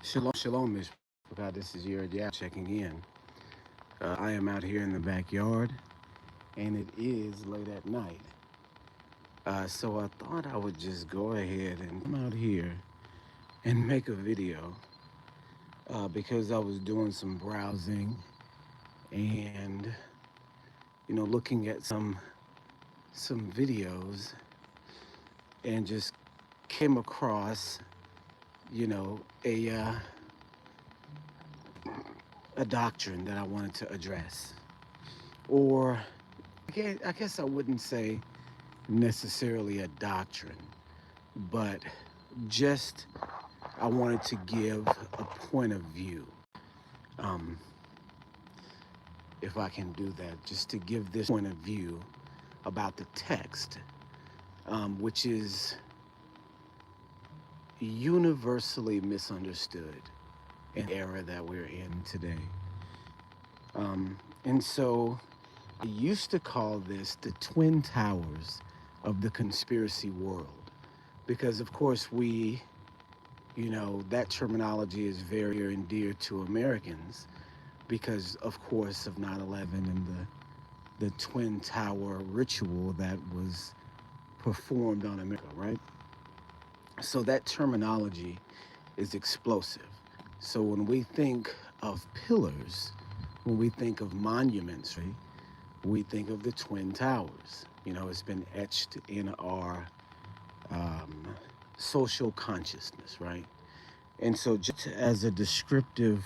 Shalom, shalom, Miss. God, this is your yeah checking in. I am out here in the backyard, and it is late at night. So I thought I would just go ahead and come out here and make a video because I was doing some browsing and looking at some videos and just came across a doctrine that I wanted to address, or I guess I wouldn't say necessarily a doctrine, but just I wanted to give a point of view. Um, if I can do that, just to give this point of view about the text, which is universally misunderstood in the era that we're in today. And so I used to call this the Twin Towers of the conspiracy world because, of course, that terminology is very near and dear to Americans because, of course, of 9/11 and the Twin Tower ritual that was performed on America, right? So that terminology is explosive. So when we think of pillars, when we think of monuments, right, we think of the Twin Towers. It's been etched in our um, social consciousness, right? And so, just as a descriptive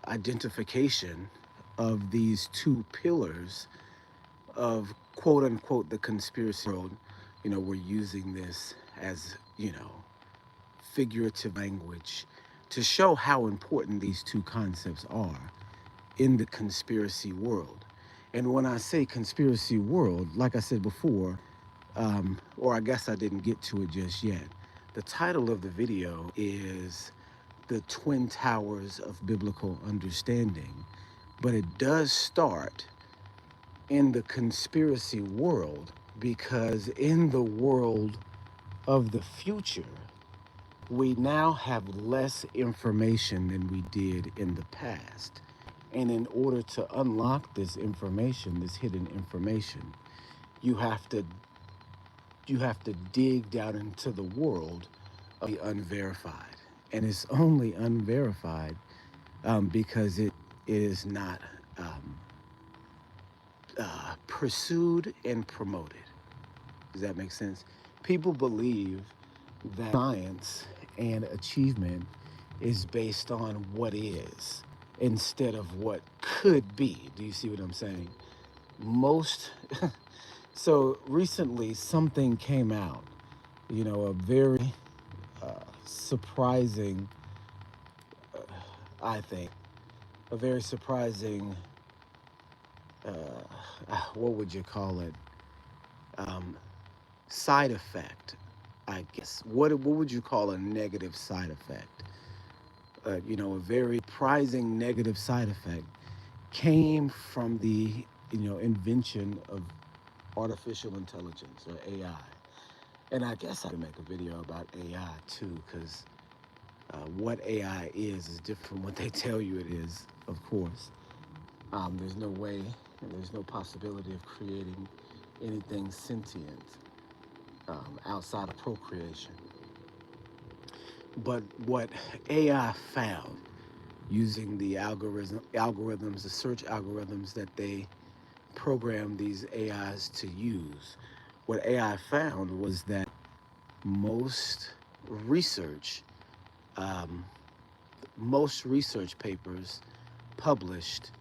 identification of these two pillars of quote unquote the conspiracy world, we're using this as, figurative language to show how important these two concepts are in the conspiracy world. And when I say conspiracy world, like I said before, or I guess I didn't get to it just yet, the title of the video is The Twin Towers of Biblical Understanding. But it does start in the conspiracy world because in the world of the future, we now have less information than we did in the past. And in order to unlock this information, this hidden information, you have to dig down into the world of the unverified. And it's only unverified because it is not um, pursued and promoted. Does that make sense? People believe that science and achievement is based on what is instead of what could be. Do you see what I'm saying? Most, so recently something came out, a very surprising, I think, a very surprising, what would you call it? Um, Side effect, I guess. What would you call a negative side effect? A very surprising negative side effect came from the invention of artificial intelligence or AI. And I guess I could make a video about AI too, because what AI is different from what they tell you it is, of course. There's no way and there's no possibility of creating anything sentient outside of procreation. But what AI found using the algorithms, the search algorithms that they program these AIs to use, what AI found was that most research, um, most research papers published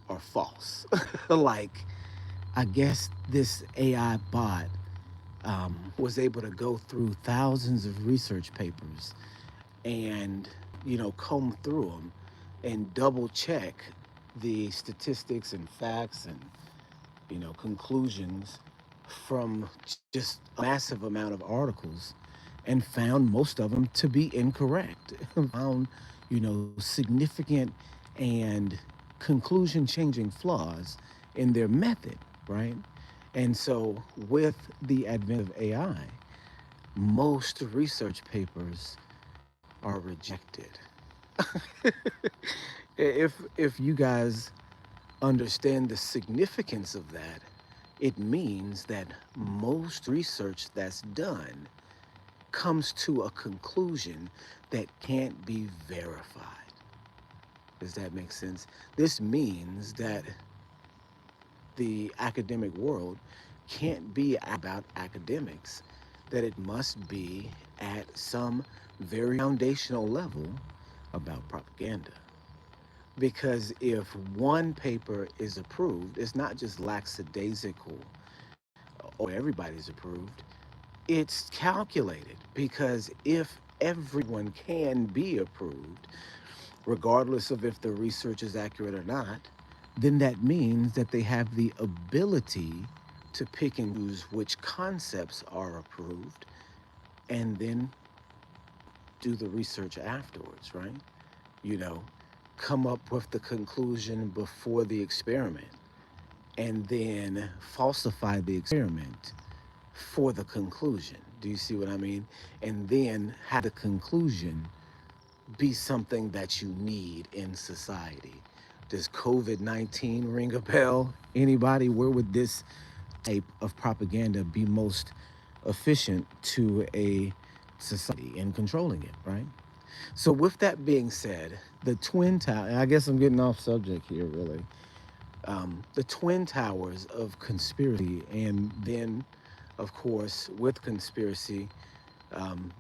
are false. Like, I guess this AI bot was able to go through thousands of research papers and comb through them and double check the statistics and facts and conclusions from just a massive amount of articles and found most of them to be incorrect. Found significant and conclusion changing flaws in their method, right? And so with the advent of AI, most research papers are rejected. If you guys understand the significance of that, it means that most research that's done comes to a conclusion that can't be verified. Does that make sense? This means that the academic world can't be about academics, that it must be at some very foundational level about propaganda. Because if one paper is approved, it's not just lackadaisical or everybody's approved, it's calculated. Because if everyone can be approved, regardless of if the research is accurate or not, then that means that they have the ability to pick and choose which concepts are approved and then do the research afterwards, right? You know, come up with the conclusion before the experiment and then falsify the experiment for the conclusion. Do you see what I mean? And then have the conclusion be something that you need in society. Does COVID-19 ring a bell? Anybody? Where would this type of propaganda be most efficient to a society in controlling it, right? So with that being said, the Twin Towers, I guess I'm getting off subject here, really. The Twin Towers of conspiracy, and then, of course, with conspiracy,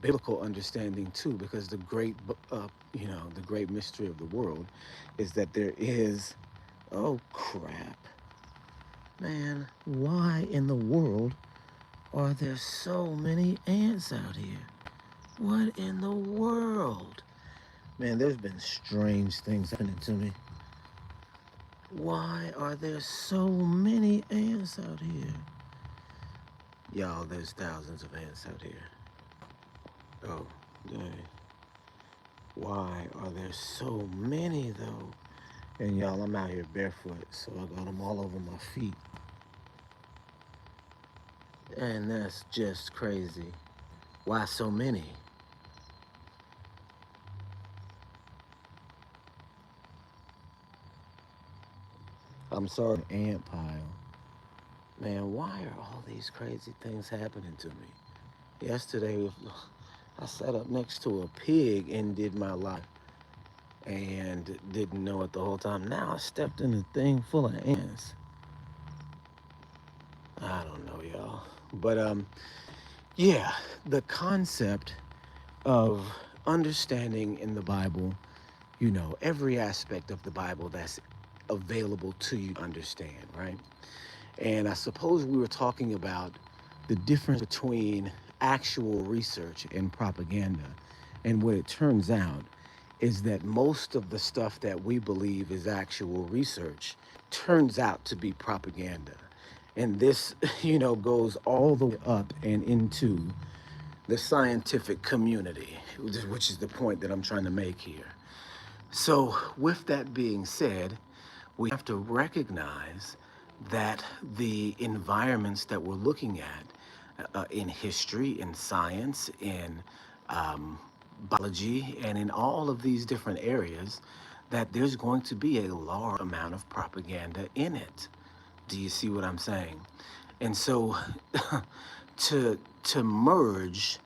biblical understanding too, because the great mystery of the world is that there is, oh crap, man, why in the world are there so many ants out here? What in the world? Man, there's been strange things happening to me. Why are there so many ants out here? Y'all, there's thousands of ants out here. Oh, dang. Why are there so many though? And y'all, I'm out here barefoot, so I got them all over my feet. And that's just crazy. Why so many? I'm sorry, ant pile. Man, why are all these crazy things happening to me? Yesterday, I sat up next to a pig and did my life and didn't know it the whole time. Now I stepped in a thing full of ants. I don't know, y'all. But yeah, the concept of understanding in the Bible, every aspect of the Bible that's available to you to understand, right? And I suppose we were talking about the difference between actual research and propaganda. And what it turns out is that most of the stuff that we believe is actual research turns out to be propaganda. And this, goes all the way up and into the scientific community, which is the point that I'm trying to make here. So, with that being said, we have to recognize that the environments that we're looking at in history, in science, in biology, and in all of these different areas, that there's going to be a large amount of propaganda in it. Do you see what I'm saying? And so, to merge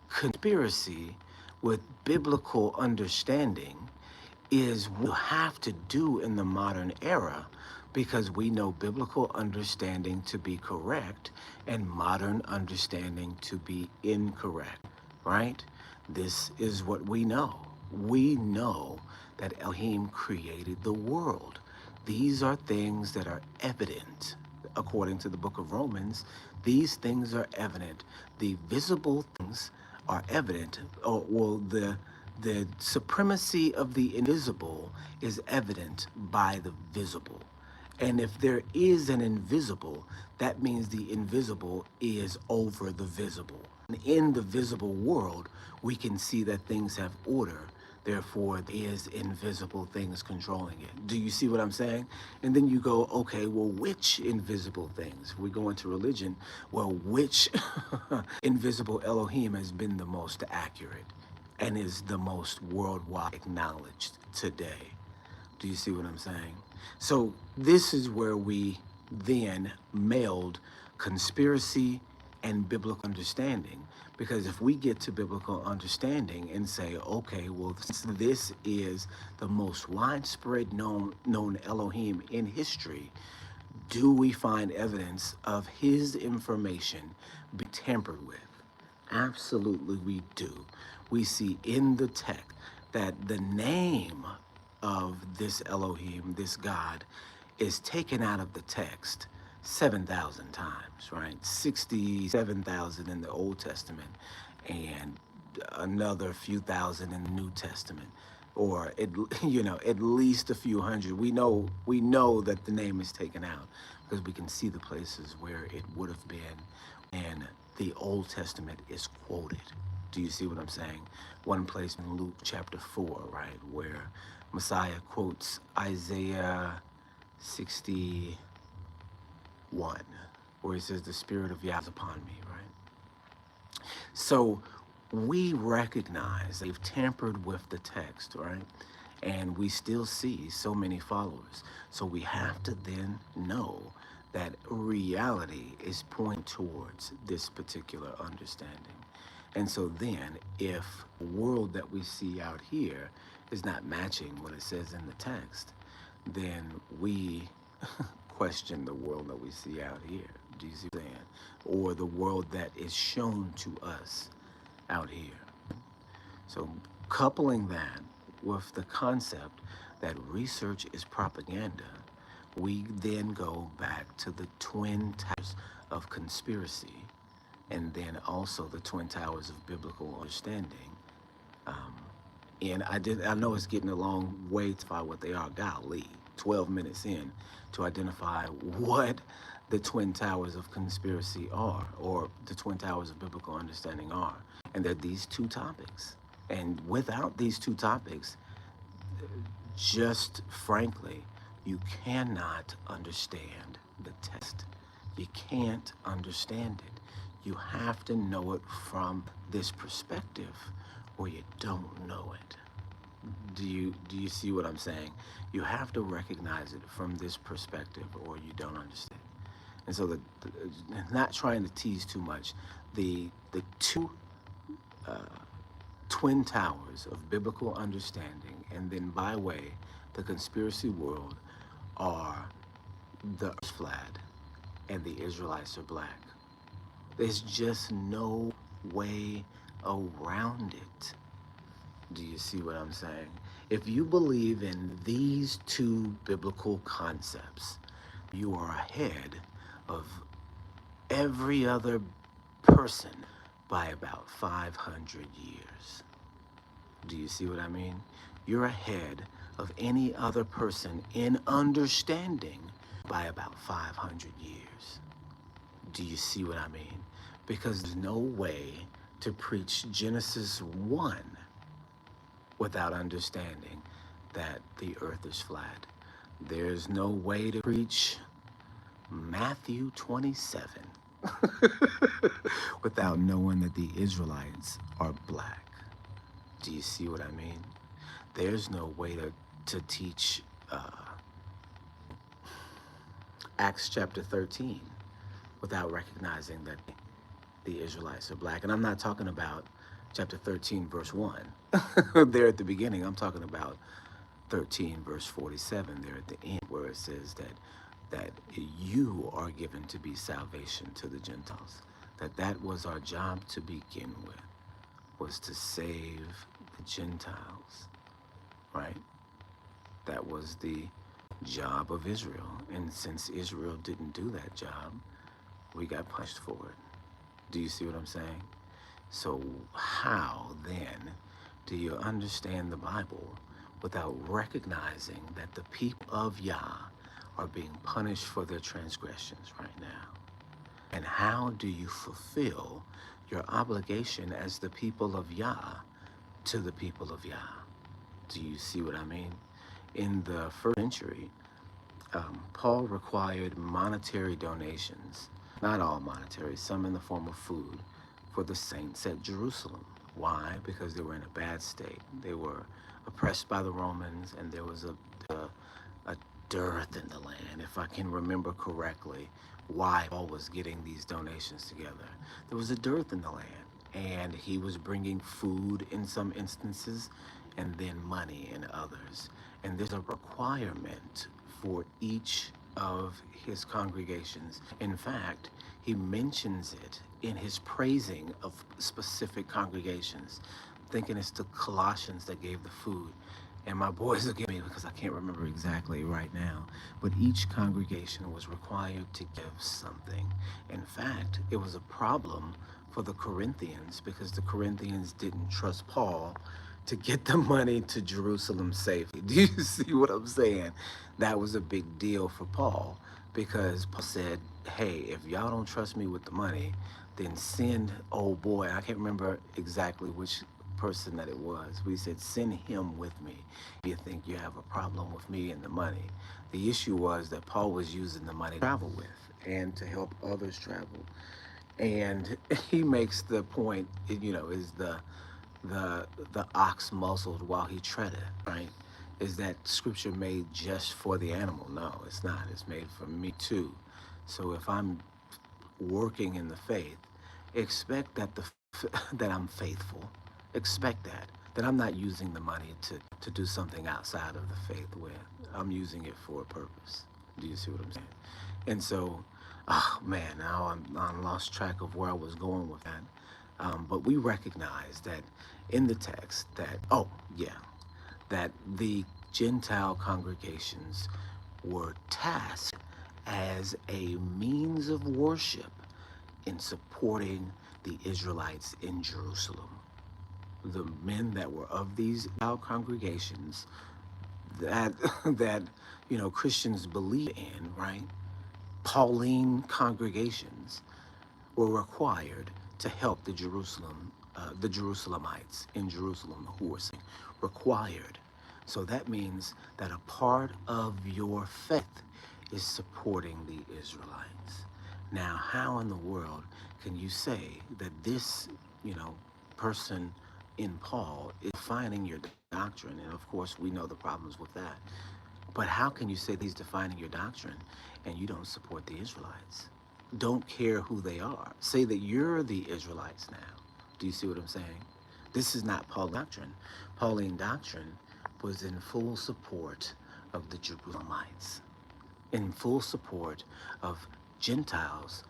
conspiracy with biblical understanding is what we have to do in the modern era, because we know biblical understanding to be correct and modern understanding to be incorrect, right? This is what we know. We know that Elohim created the world. These are things that are evident. According to the book of Romans, these things are evident. The visible things are evident. The supremacy of the invisible is evident by the visible. And if there is an invisible, that means the invisible is over the visible. And in the visible world, we can see that things have order. Therefore, there is invisible things controlling it. Do you see what I'm saying? And then you go, okay, well, which invisible things? We go into religion. Well, which invisible Elohim has been the most accurate? and is the most worldwide acknowledged today. Do you see what I'm saying? So this is where we then meld conspiracy and biblical understanding. Because if we get to biblical understanding and say, okay, well, this is the most widespread known Elohim in history, do we find evidence of his information be tampered with? Absolutely, we do. We see in the text that the name of this Elohim, this God, is taken out of the text 7,000 times, right? 67,000 in the Old Testament and another few thousand in the New Testament, or at least a few hundred. We know that the name is taken out because we can see the places where it would have been, and the Old Testament is quoted. Do you see what I'm saying? One place in Luke chapter 4, right, where Messiah quotes Isaiah 61, where he says, "The Spirit of Yah is upon me," right? So we recognize they've tampered with the text, right? And we still see so many followers. So we have to then know that reality is pointing towards this particular understanding. And so then, if the world that we see out here is not matching what it says in the text, then we question the world that we see out here. Do you see what I'm saying? Or the world that is shown to us out here. So coupling that with the concept that research is propaganda, we then go back to the twin towers of conspiracy, and then also the twin towers of biblical understanding. Um, and I know it's getting a long way to find what they are. Golly, 12 minutes in to identify what the twin towers of conspiracy are, or the twin towers of biblical understanding are. And they're these two topics. And without these two topics, just frankly, you cannot understand the text. You can't understand it. You have to know it from this perspective, or you don't know it. Do you see what I'm saying? You have to recognize it from this perspective, or you don't understand. And so, not trying to tease too much, the two twin towers of biblical understanding, and then by way, the conspiracy world, are the earth flat and the Israelites are black. There's just no way around it. Do you see what I'm saying? If you believe in these two biblical concepts, you are ahead of every other person by about 500 years. Do you see what I mean? You're ahead of any other person in understanding by about 500 years. Do you see what I mean? Because there's no way to preach Genesis 1 without understanding that the earth is flat. There's no way to preach Matthew 27 without knowing that the Israelites are black. Do you see what I mean? There's no way to teach Acts chapter 13 without recognizing that the Israelites are black. And I'm not talking about chapter 13, verse 1 there at the beginning. I'm talking about 13, verse 47 there at the end, where it says that you are given to be salvation to the Gentiles. That was our job to begin with, was to save the Gentiles, right? That was the job of Israel. And since Israel didn't do that job, we got punished for it. Do you see what I'm saying? So how then do you understand the Bible without recognizing that the people of Yah are being punished for their transgressions right now? And how do you fulfill your obligation as the people of Yah to the people of Yah? Do you see what I mean? In the first century, Paul required monetary donations, not all monetary, some in the form of food, for the saints at Jerusalem. Why? Because they were in a bad state. They were oppressed by the Romans, and there was a dearth in the land, if I can remember correctly, why Paul was getting these donations together. There was a dearth in the land, and he was bringing food in some instances, and then money in others. And there's a requirement for each of his congregations. In fact, he mentions it in his praising of specific congregations. Thinking it's the Colossians that gave the food. And my boys will give me because I can't remember exactly right now. But each congregation was required to give something. In fact, it was a problem for the Corinthians because the Corinthians didn't trust Paul to get the money to Jerusalem safely. Do you see what I'm saying? That was a big deal for Paul because Paul said, hey, if y'all don't trust me with the money, then send old boy. I can't remember exactly which person that it was. We said, send him with me. You think you have a problem with me and the money. The issue was that Paul was using the money to travel with and to help others travel. And he makes the point, is the ox muzzled while he treadeth, right? Is that scripture made just for the animal? No, it's not. It's made for me too. So if I'm working in the faith, expect that that I'm faithful. Expect that I'm not using the money to do something outside of the faith with. I'm using it for a purpose. Do you see what I'm saying? And so, oh man, now I'm lost track of where I was going with that. But we recognize that in the text that, oh yeah, that the Gentile congregations were tasked as a means of worship in supporting the Israelites in Jerusalem. The men that were of these congregations that that Christians believe in, right? Pauline congregations were required to help the Jerusalemites in Jerusalem who were saying required. So that means that a part of your faith is supporting the Israelites. Now, how in the world can you say that this, person in Paul is defining your doctrine? And of course, we know the problems with that. But how can you say he's defining your doctrine and you don't support the Israelites? Don't care who they are. Say that you're the Israelites now. Do you see what I'm saying? This is not Pauline doctrine. Pauline doctrine was in full support of the Jerusalemites, in full support of Gentiles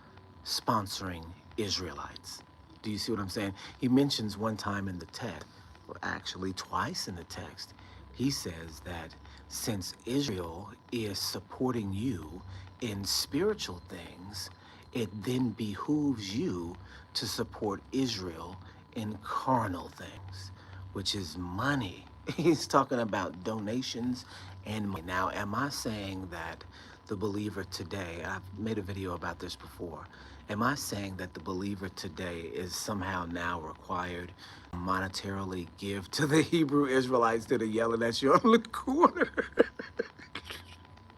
sponsoring Israelites. Do you see what I'm saying? He mentions one time in the text, or actually twice in the text, he says that since Israel is supporting you in spiritual things, it then behooves you to support Israel in carnal things, which is money. He's talking about donations and money. Now, am I saying that the believer today, I've made a video about this before, am I saying that the believer today is somehow now required to monetarily give to the Hebrew Israelites that are yelling at you on the corner?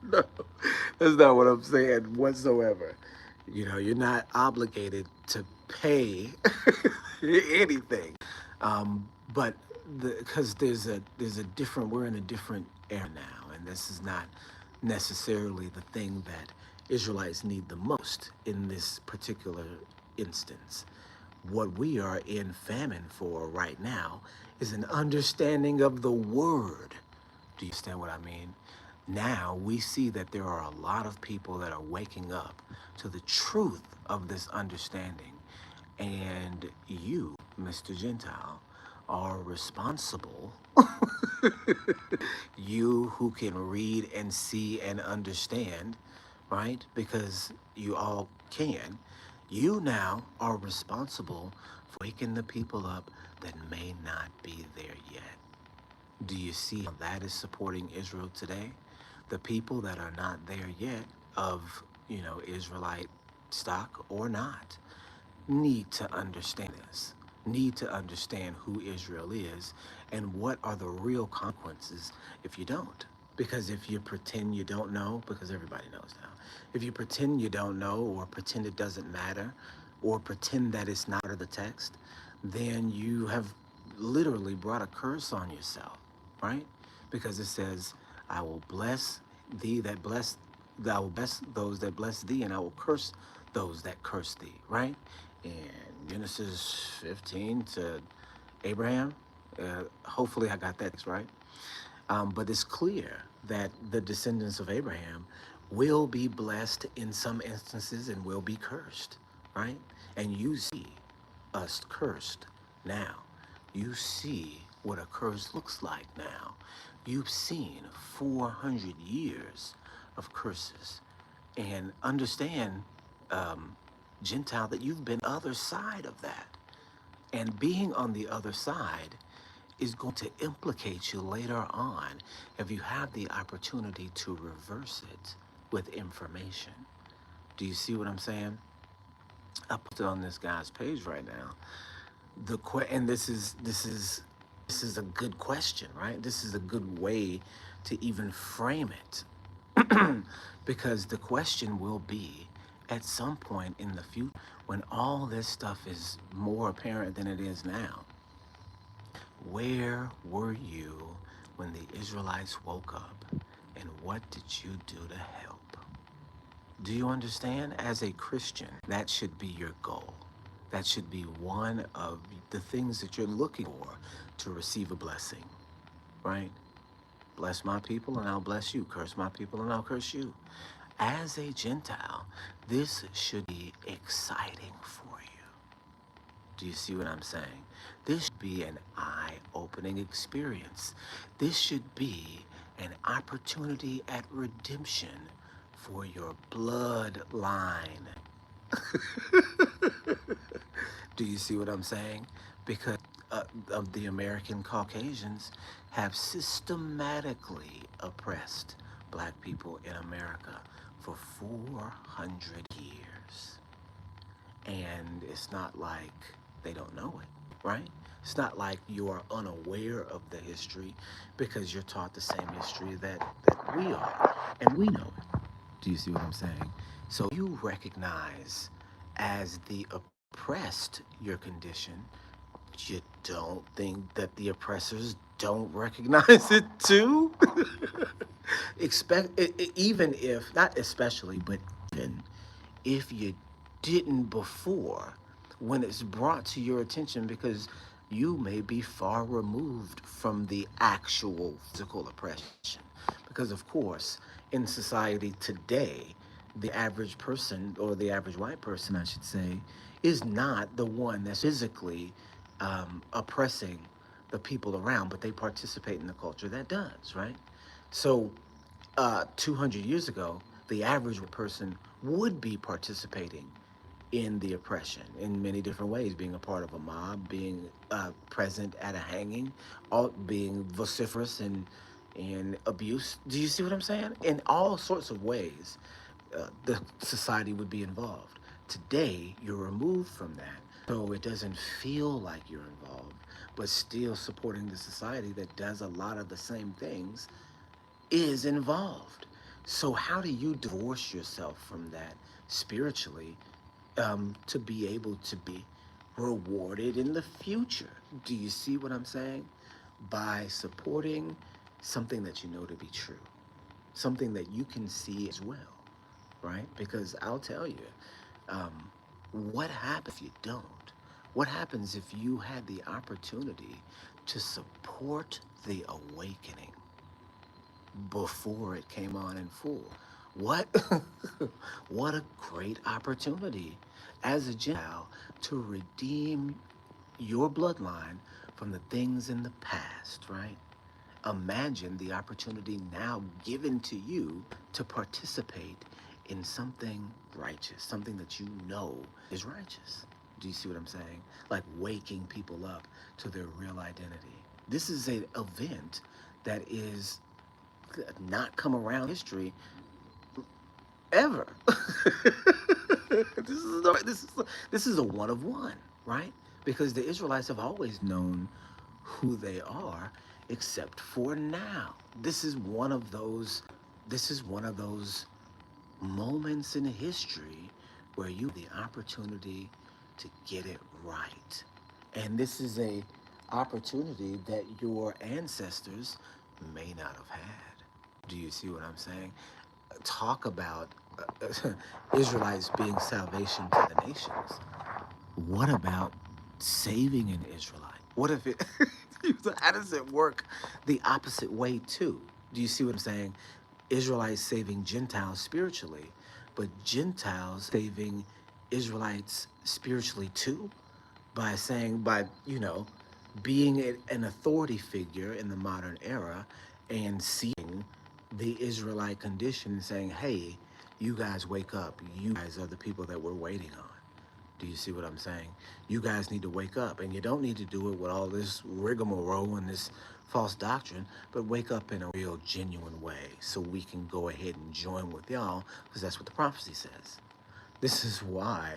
No, that's not what I'm saying whatsoever. You're not obligated to pay anything. But because there's a different, we're in a different era now, and this is not necessarily the thing that Israelites need the most in this particular instance. What we are in famine for right now is an understanding of the word. Do you understand what I mean? Now we see that there are a lot of people that are waking up to the truth of this understanding. And you, Mr. Gentile, are responsible. You who can read and see and understand, right? Because you all can. You now are responsible for waking the people up that may not be there yet. Do you see how that is supporting Israel today? The people that are not there yet, of, Israelite stock or not, need to understand this, need to understand who Israel is and what are the real consequences if you don't. Because if you pretend you don't know, because everybody knows now, if you pretend you don't know or pretend it doesn't matter or pretend that it's not part of the text, then you have literally brought a curse on yourself, right? Because it says, I will bless thee that bless, I will bless those that bless thee, and I will curse those that curse thee, right? In Genesis 15 to Abraham, hopefully I got that right. But it's clear that the descendants of Abraham will be blessed in some instances and will be cursed, right? And you see us cursed now. You see what a curse looks like now. You've seen 400 years of curses. And understand, Gentile, that you've been other side of that. And being on the other side is going to implicate you later on if you have the opportunity to reverse it with information. Do you see what I'm saying? I put it on this guy's page right now. And this is a good question, right? This is a good way to even frame it. Because the question will be, at some point in the future, when all this stuff is more apparent than it is now, where were you when the Israelites woke up? And what did you do to help? Do you understand? As a Christian, that should be your goal. That should be one of the things that you're looking for to receive a blessing, right? Bless my people and I'll bless you. Curse my people and I'll curse you. As a Gentile, this should be exciting for you. Do you see what I'm saying? This should be an eye-opening experience. This should be an opportunity at redemption for your bloodline. Do you see what I'm saying? Because of the American Caucasians have systematically oppressed black people in America for 400 years. And it's not like they don't know it, right? It's not like you are unaware of the history because you're taught the same history that we are, and we know it. Do you see what I'm saying? So you recognize as the oppressed your condition, you don't think that the oppressors don't recognize it too? Even if, not especially, but even if you didn't before, when it's brought to your attention, because you may be far removed from the actual physical oppression. Because, of course, in society today, the average person, or the average white person, I should say, is not the one that's physically oppressing the people around, but they participate in the culture that does, right? So 200 years ago, the average person would be participating in the oppression in many different ways, being a part of a mob, being present at a hanging, all being vociferous and abuse. Do you see what I'm saying? In all sorts of ways, the society would be involved. Today, you're removed from that, so it doesn't feel like you're involved, but still supporting the society that does a lot of the same things is involved. So how do you divorce yourself from that spiritually, to be able to be rewarded in the future? Do you see what I'm saying? By supporting something that you know to be true, something that you can see as well, right? Because I'll tell you, um, what happens if you don't? What happens if you had the opportunity to support the awakening before it came on in full? What what a great opportunity as a Gentile to redeem your bloodline from the things in the past, right? Imagine the opportunity now given to you to participate in something righteous, something that you know is righteous. Do you see what I'm saying? Like waking people up to their real identity. This is an event that is not come around history ever. This is a one of one, right? Because the Israelites have always known who they are, except for now. This is one of those. This is one of those moments in history where you have the opportunity to get it right. And this is a opportunity that your ancestors may not have had. Do you see what I'm saying? Talk about Israelites being salvation to the nations. What about saving an Israelite? What if it, how does it work the opposite way too? Do you see what I'm saying? Israelites saving Gentiles spiritually, but Gentiles saving Israelites spiritually too? By saying, being an authority figure in the modern era and seeing the Israelite condition and saying, hey, you guys wake up. You guys are the people that we're waiting on. Do you see what I'm saying? You guys need to wake up, and you don't need to do it with all this rigmarole and this false doctrine, but wake up in a real, genuine way so we can go ahead and join with y'all, because that's what the prophecy says. This is why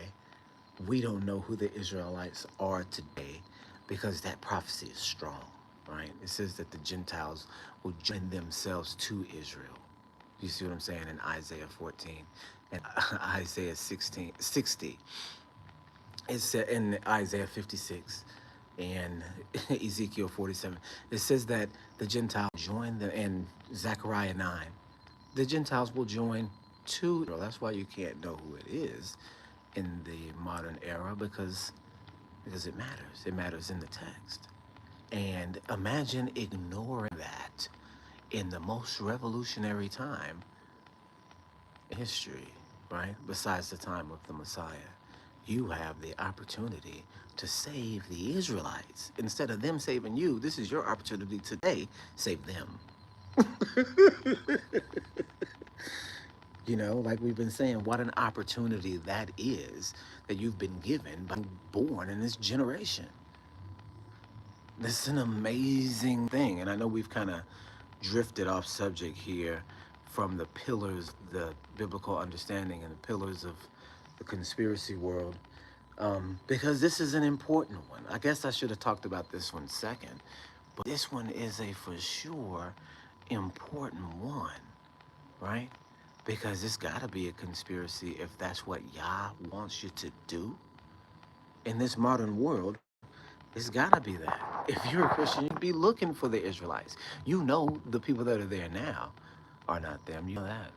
we don't know who the Israelites are today, because that prophecy is strong, right? It says that the Gentiles will join themselves to Israel. You see what I'm saying in Isaiah 14 and Isaiah 60. It's in Isaiah 56 and Ezekiel 47. It says that the Gentiles join them in Zechariah 9. The Gentiles will join to Israel. That's why you can't know who it is in the modern era, because it matters. It matters in the text. And imagine ignoring that in the most revolutionary time in history, right? Besides the time of the Messiah. You have the opportunity to save the Israelites. Instead of them saving you, this is your opportunity today. Save them. Like we've been saying, what an opportunity that is that you've been given by being born in this generation. This is an amazing thing. And I know we've kind of drifted off subject here from the pillars, the biblical understanding and the pillars of the conspiracy world, because this is an important one. I guess I should have talked about this one second, but this one is a for sure important one, right? Because it's got to be a conspiracy if that's what Yah wants you to do. In this modern world, it's got to be that. If you're a Christian, you'd be looking for the Israelites. You know the people that are there now are not them. You know that.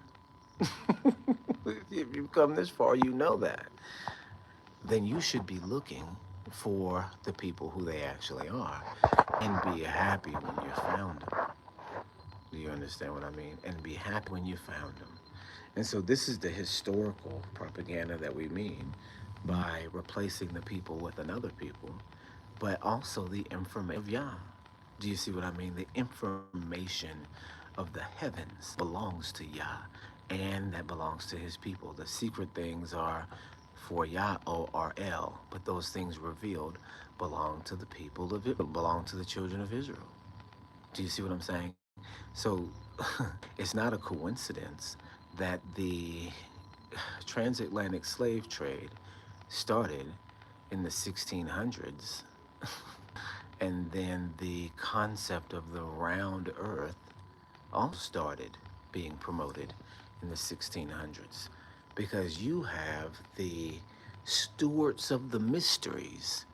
If you've come this far, you know that. Then you should be looking for the people who they actually are and be happy when you found them. Do you understand what I mean? And be happy when you found them. And so this is the historical propaganda that we mean by replacing the people with another people, but also the information of Yah. Do you see what I mean? The information of the heavens belongs to Yah, and that belongs to his people. The secret things are for Yah, O-R-L, but those things revealed belong to the people of it, belong to the children of Israel. Do you see what I'm saying? So it's not a coincidence that the transatlantic slave trade started in the 1600s, and then the concept of the round earth also started being promoted in the 1600s, because you have the stewards of the mysteries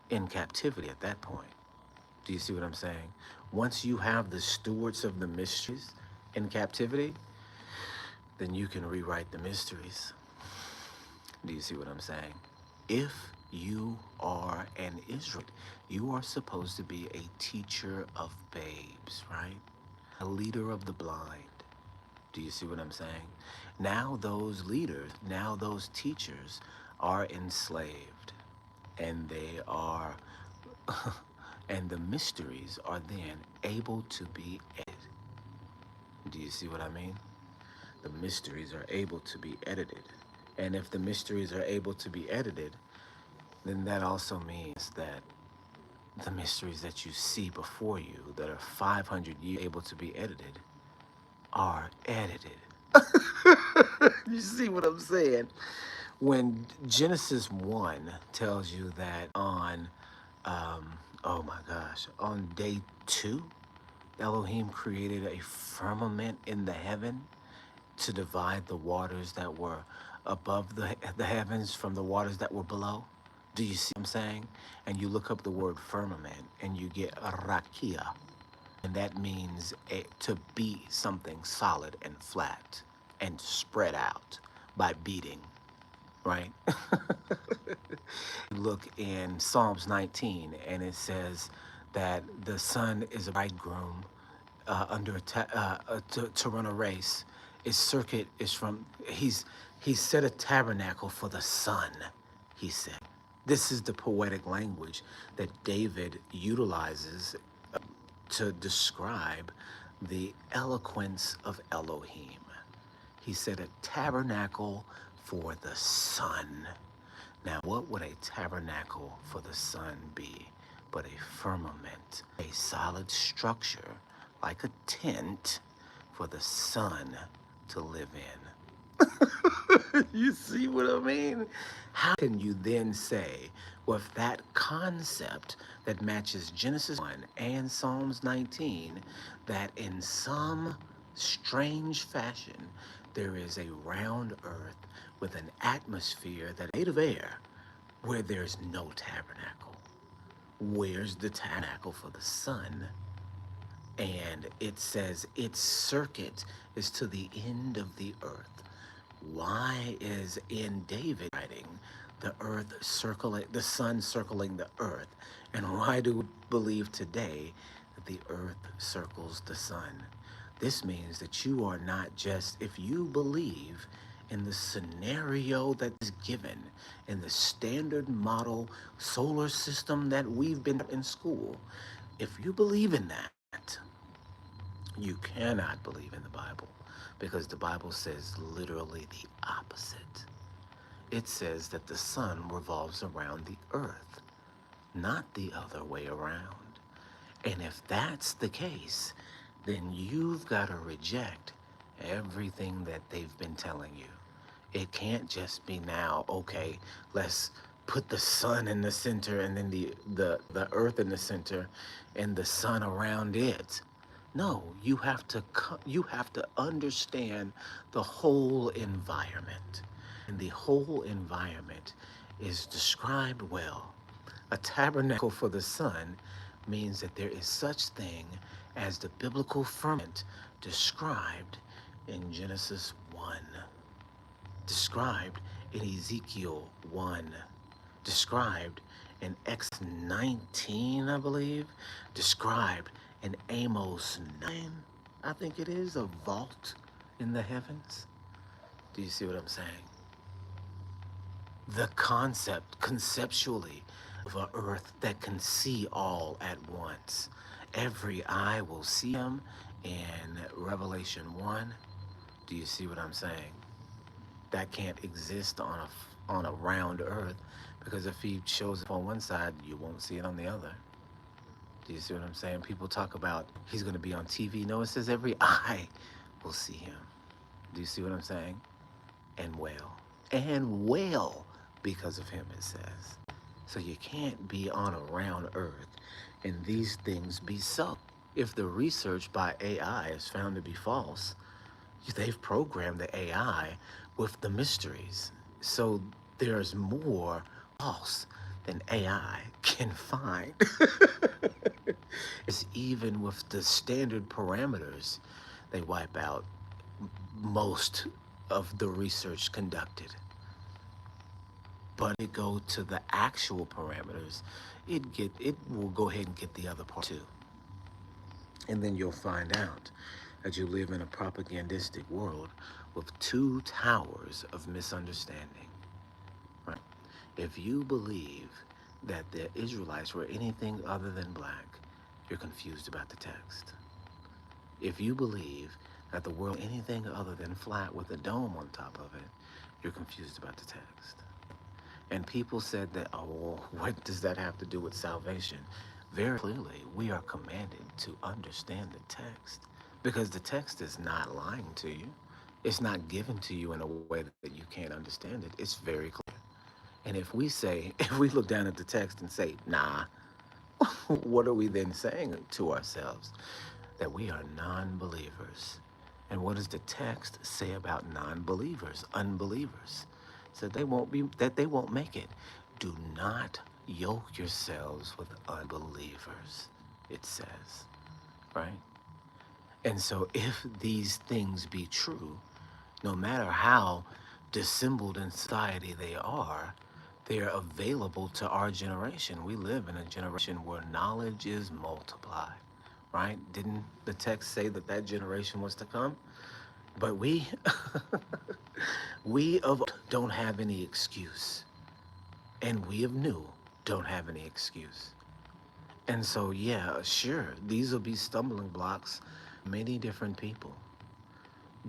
in captivity at that point. Do you see what I'm saying? Once you have the stewards of the mysteries in captivity, then you can rewrite the mysteries. Do you see what I'm saying? If you are an Israelite, you are supposed to be a teacher of babes, right? A leader of the blind. Do you see what I'm saying? Now those leaders, now those teachers are enslaved, and they are, and the mysteries are then able to be edited. Do you see what I mean? The mysteries are able to be edited. And if the mysteries are able to be edited, then that also means that the mysteries that you see before you that are 500 years able to be edited are edited. You see what I'm saying? When Genesis 1 tells you that on, oh my gosh, on day 2, Elohim created a firmament in the heaven to divide the waters that were above the heavens from the waters that were below. Do you see what I'm saying? And you look up the word firmament and you get rakia, and that means to beat something solid and flat and spread out by beating, right? Look in Psalms 19, and it says that the son is a bridegroom to run a race. His circuit is from he's set a tabernacle for the sun. He said, this is the poetic language that David utilizes to describe the eloquence of Elohim. He said a tabernacle for the sun. Now, what would a tabernacle for the sun be but a firmament, a solid structure like a tent for the sun to live in? You see what I mean? How can you then say, with that concept that matches Genesis 1 and Psalms 19, that in some strange fashion there is a round earth with an atmosphere that is made of air where there's no tabernacle? Where's the tabernacle for the sun? And it says its circuit is to the end of the earth. Why is in David writing the earth circling, the sun circling the earth? And why do we believe today that the earth circles the sun? This means that you are not just, if you believe in the scenario that is given in the standard model solar system that we've been in school, if you believe in that, you cannot believe in the Bible, because the Bible says literally the opposite. It says that the sun revolves around the earth, not the other way around. And if that's the case, then you've got to reject everything that they've been telling you. It can't just be now, okay, let's put the sun in the center and then the earth in the center and the sun around it. No, you have to understand the whole environment. And the whole environment is described well. A tabernacle for the sun means that there is such thing as the biblical firmament described in Genesis 1, described in Ezekiel 1, described in Exodus 19, I believe, described in Amos 9, I think it is, a vault in the heavens. Do you see what I'm saying? The concept, conceptually, of an earth that can see all at once. Every eye will see him in Revelation 1. Do you see what I'm saying? That can't exist on a round earth, because if he shows up on one side, you won't see it on the other. Do you see what I'm saying? People talk about he's going to be on TV. No, it says every eye will see him. Do you see what I'm saying? And well, because of him, it says. So you can't be on a round earth and these things be so. If the research by AI is found to be false, they've programmed the AI with the mysteries. So there's more false than AI can find. It's even with the standard parameters, they wipe out most of the research conducted. But it go to the actual parameters, it will go ahead and get the other part too. And then you'll find out that you live in a propagandistic world with two towers of misunderstanding. Right? If you believe that the Israelites were anything other than black, you're confused about the text. If you believe that the world is anything other than flat with a dome on top of it, you're confused about the text. And people said that, oh, well, what does that have to do with salvation? Very clearly, we are commanded to understand the text, because the text is not lying to you. It's not given to you in a way that you can't understand it. It's very clear. And if we look down at the text and say, nah, what are we then saying to ourselves? That we are non-believers. And what does the text say about non-believers, unbelievers? So they won't make it. do not yoke yourselves with unbelievers, it says, right? And so if these things be true, no matter how dissembled in society they are available to our generation. We live in a generation where knowledge is multiplied, right? Didn't the text say that that generation was to come? But we, we of old don't have any excuse, and we of new don't have any excuse. And so, yeah, sure, these will be stumbling blocks, many different people.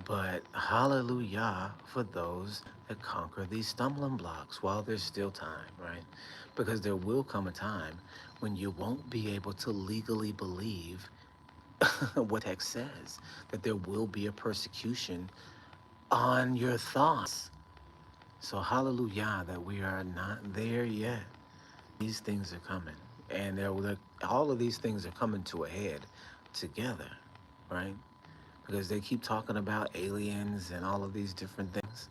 But hallelujah for those that conquer these stumbling blocks while there's still time, right? Because there will come a time when you won't be able to legally believe what text says, that there will be a persecution on your thoughts. So hallelujah that we are not there yet. These things are coming. And all of these things are coming to a head together, right? Because they keep talking about aliens and all of these different things.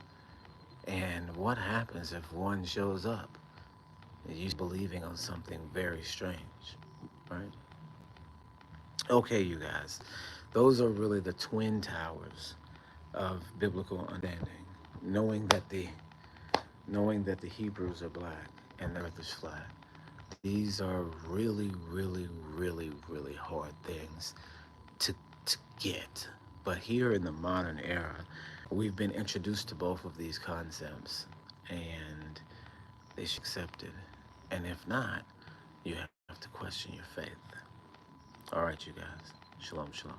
And what happens if one shows up? You're believing on something very strange, right? Okay, you guys, those are really the twin towers of biblical understanding. Knowing that the Hebrews are black and the earth is flat. These are really, really, really, really hard things to get. But here in the modern era, we've been introduced to both of these concepts, and they should be accepted. And if not, you have to question your faith. All right, you guys. Shalom, shalom.